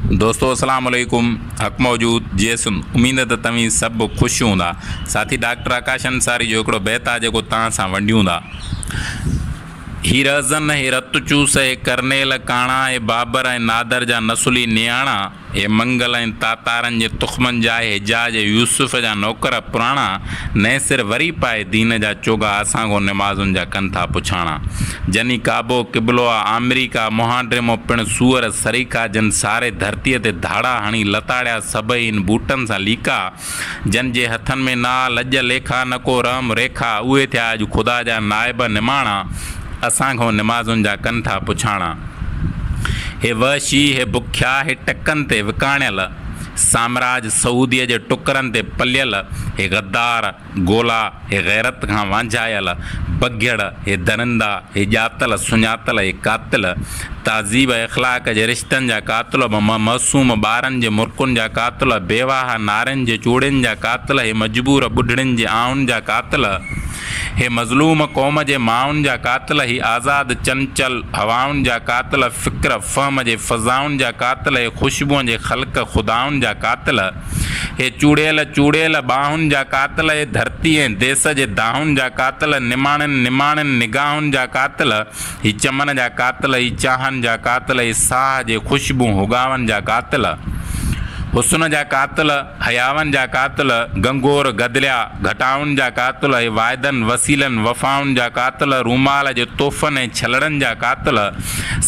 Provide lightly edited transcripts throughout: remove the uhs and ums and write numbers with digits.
दोस्तों अस्सलाम वालेकुम। हक़ मौजूद जेसन उम्मीद त तव्हीं सभु ख़ुशि हूंदा। साथी डॉक्टर आकाश अंसारी जो हिकिड़ो बैत आहे जेको तव्हां सां वंडियूं था। ही रज़न हे रत चूस हे करनेल काणा हे बाबर ऐं नादर जा नसुली नियाणा हे मंगल ऐं तातारनि जे तुख़मनि जा हिजाज यूसुफ़ जा नौकर पुराणा नए सिर वरी पाए दीन जा चोगा असांखो निमाज़ुनि जा कनि था पुछाणा। जनी काबो किबलो आहे अमेरिका मुहांड्रेमो पिणु सूअर सरीका जन सारे धरतीअ ते धाड़ा हणी लताड़िया सभई इन बूटनि सां लीका जन जे हथनि में ना लॼ लेखा न को रम रेखा उहे थिया अॼु ख़ुदा जा नाइब निमाणा असांखो निमाज़ुनि जा कनि था पुछाणा। हे वशी हे बुख्या हे टकनि ते विकाणियल साम्राज सऊदीअ जे टुकरनि ते पलियल हे गद्दार गोला हे गैरत खां वांझायल बघियड़ हे दरिंदा हे ॼातल सुञातल हे कातिल तहज़ीब इख़लाक़ जे रिश्तनि जा कातिल मासूम ॿारनि जे मुर्कुनि जा कातिल बेवाह नारनि जे चूड़ियुनि जा कातिल हे मजबूर ॿुढड़ियुनि जे आउनि जा कातिल हे मज़लूम क़ौम जे माउनि जा कातिल ही आज़ाद चंचल हवाउनि जा कातिल फ़िक्र फ़हम जे फ़ज़ाउनि जा कातिल हे ख़ुशबूअ जे ख़ल्क़ ख़ुदाउनि जा कातिल हे चूड़ियल ॿाहुनि जा कातिल हे धरती ऐं देस जे दाहुनि जा कातिल निमाणनि निगाहुनि जा कातिल ही चमन जा कातिल ही चाहनि जा कातिल ही साह जे ख़ुशबू हुगावनि जा कातिल हुस्न जा कातिल हयावनि जा कातिल गंगोर गदलिया घटाउनि जा कातिल हे वाइदनि वसीलनि वफ़ाउनि जा कातिल रूमाल जे तोहफ़नि ऐं छलड़नि जा कातिल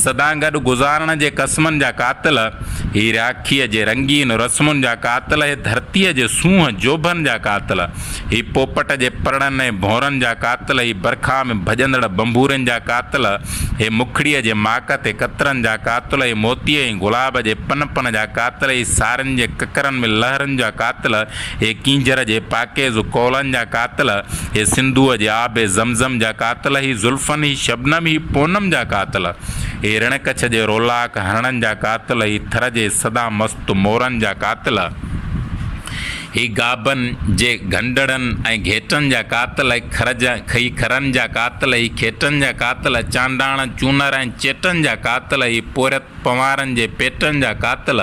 सदा गॾु गुज़ारण जे क़स्मनि जा कातिल ही राखीअ जे रंगीन रस्मुनि जा कातिल हे धरतीअ जे सूंहं जोभनि जा कातिल ही पोपट जे परड़नि ऐं भौरनि जा कातिल ही बरखा में भॼंदड़ बंबूरनि जा कातिल हे मुखड़ीअ जे माक ते कतरनि जा कातिल हे मोतीअ ऐं गुलाब जे पनपन जा कातिल ही सारनि जे ककरनि में लहरनि जा कातिल हे कींजर जे पाकेज़ कौलनि जा कातिल हे सिंधूअ जे आबे ज़मज़म जा कातिल ही ज़ुल्फ़नि ही शबनम ही पूनम जा कातिल हे रण कच्छ जे रोलाक हरणनि जा कातिल ही थर जे सदा मस्त मोरनि जा कातिल ही गाबनि जे घंडड़नि ऐं घेटनि जा कातिल खई खरनि जा कातिल ही खेटनि जा कातिल चांडाण चूनर ऐं चेटनि जा कातिल ही पोरत पवारनि जे पेटनि जा कातिल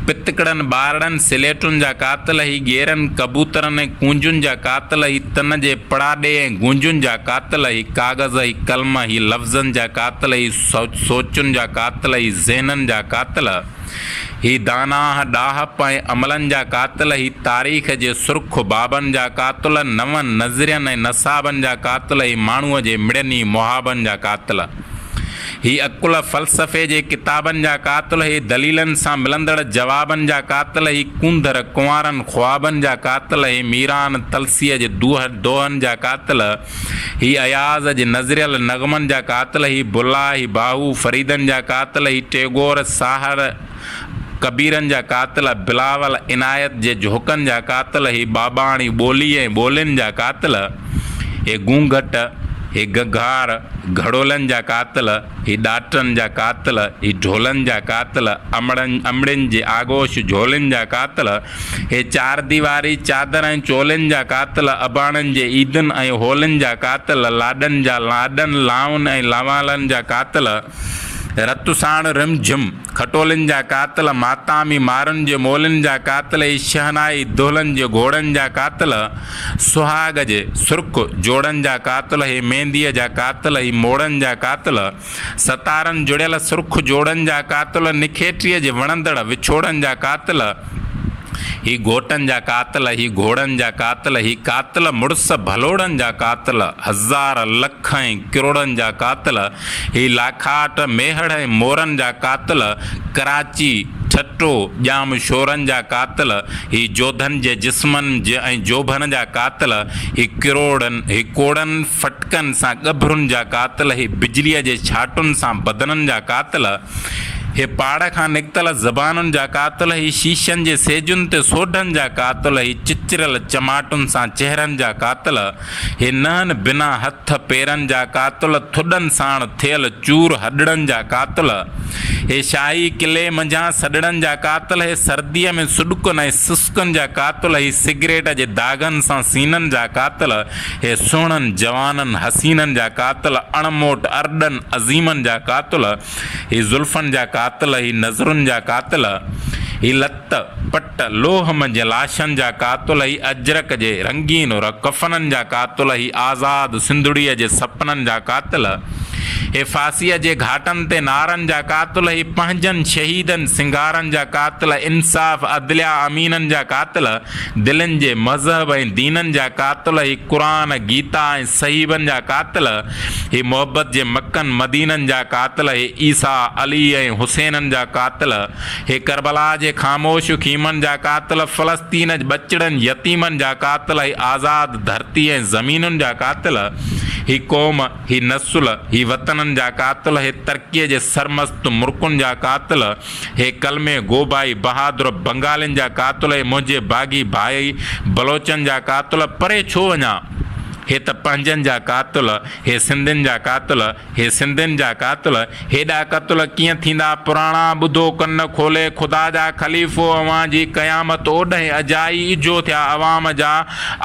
पितकड़नि ॿारड़नि सिलेटुनि जा कातिल ही गेरनि कबूतरनि ऐं कूंजुनि जा कातिल ही तन जे पड़ाॾे ऐं गूंजुनि जा कातिल ही काग़ज़ ही कलम ही लफ़्ज़नि जा कातिल ही सोचुनि जा कातिल ही ज़हननि जा कातिल ही दानाह ॾाहप ऐं अमलनि जा कातिल ही तारीख़ जे सुर्ख़ बाबनि जा कातिल नवनि नज़रियनि ऐं नसाबनि जा कातिल ही माण्हूअ जे मिड़नी मुहाबनि जा कातिल ही अकुल फ़लसफ़े जे किताबनि जा कातिल ही दलीलनि सां मिलंदड़ जवाबनि जा कातिल ही कूंदर कुंवारनि ख़्वाबनि जा कातिल ही मीरान तलसीअ जे दोहनि जा कातिल ही अयाज़ जे नज़रियल नग़मनि जा कातिल ही बुला ही बाहू फ़रीदनि जा कातिल ही टेगोर साहर कबीरनि जा कातिल बिलावल इनायत जे झोकनि जा कातिल ही बाबाणी ॿोली ऐं ॿोलियुनि जा कातिल हे गूंघट हे गघार घड़ोलनि जा कातिल ही ॾाटनि जा कातिल ही ढोलनि जा कातिल अमड़ियुनि जे आगोश झोलनि जा कातिल हे चार दीवारी चादर ऐं चोलनि जा कातिल अबाणनि जे ईदनि ऐं होलनि जा कातिल लाॾनि जा लाॾनि लाउनि ऐं लावालनि जा कातिल रतुसाण रिमझिम खटोलनि जा कातिल मातामी मारुनि जे मोलनि जा कातिल ही शहनाई दुल्हनि जे घोड़नि जा कातिल सुहाग जे सुर्ख़ जोड़नि जा कातिल ही मेहंदीअ जा कातिल ही मोड़नि जा कातिल सतारनि जुड़ियल सुर्ख़ जोड़नि जा कातिल निखेटीअ जे वणंदड़ विछोड़नि जा कातिल ही घोटनि जा कातिल ही घोड़नि जा कातिल ही कातिल मुड़ुस भलोड़नि जा कातिल हज़ार लख ऐं किरोड़नि जा कातिल ही लाखाट मेहड़ ऐं मोरनि जा कातिल कराची ठट्टो ॼाम शोरनि जा कातिल ही जोधनि जे जिस्मनि जे ऐं जोभनि जा कातिल ही कोड़नि फटकनि सां ॻभरुनि जा कातिल ही बिजलीअ जे छाटुनि सां बदननि जा कातिल हे पाड़ खां निकितल ज़बानुनि जा कातिल ही शीशनि जे सेजुनि ते सोढनि जा कातिल ही चिचरियल चमाटुनि सां चहिरनि जा कातिल हे नहनि बिना हथ पेरनि जा कातिल थुॾनि साण थियल चूर हॾड़नि जा कातिल हे शाही किले मंझां सॾड़नि जा कातिल हे सर्दीअ में सुॾुकनि ऐं सिस्कनि जा कातिल ही सिगरेट जे दागनि सां सीननि जा कातिल हे सुहिणनि जवाननि हसीननि जा कातिल अणमोट अरडनि अज़ीमनि जा कातिल हे ज़ुल्फ़नि जा कातिल ही नज़रुनि जा कातिल ही लत पट लोह मंझि लाशनि जा कातिल ही अजरक जे रंगीन और कफ़ननि जा कातिल ही आज़ाद सिंधुड़ीअ जे सपननि जा कातिल हे फांसीअ जे घाटनि ते नारनि जा कातिल ही पंहिंजनि शहीदनि सिंगारनि जा कातिल इंसाफ़ अदलिया अमीननि जा कातिल दिलनि जे मज़हब ऐं दीननि जा कातिल ही क़ुरान गीता ऐं सहीबनि जा कातिल ही मोहबत जे मकनि मदीननि जा कातिल ही ईसा अली ऐं हुसैननि जा कातिल हे करबला जे ख़ामोश ख़ीमनि जा कातिल फ़लस्तीन बचड़नि यतीमनि जा कातिल ही आज़ाद धरती ऐं ज़मीनुनि जा कातिल ही क़ौम ही नसुल ही वतननि जा कातिल हे तरक़ीअ जे सरमस्त मुल्कुनि जा कातिल हे कलमे गोबाई बहादुर बंगालियुनि जा कातिल हे मुंहिंजे बाग़ी भाई बलोचनि जा कातिल परे छो वञा हे त पंहिंजनि जा कातिल हे सिंधियुनि जा कातिल हे सिंधियुनि जा कातिल हेॾा क़तल कीअं थींदा पुराणा ॿुधो कन खोले ख़ुदा जा ख़लीफ़ो अवां जी क़यामत ओॾहिं अजाई इजो थिया अवाम जा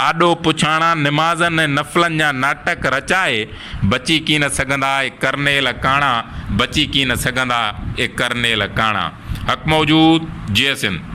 आॾो पुछाणा निमाज़नि ऐं नफ़लनि जा नाटक रचाए बची की न सघंदा ए करनेल काणा बची की न सघंदा ए करनेल काणा हक़ मौजूद GSN।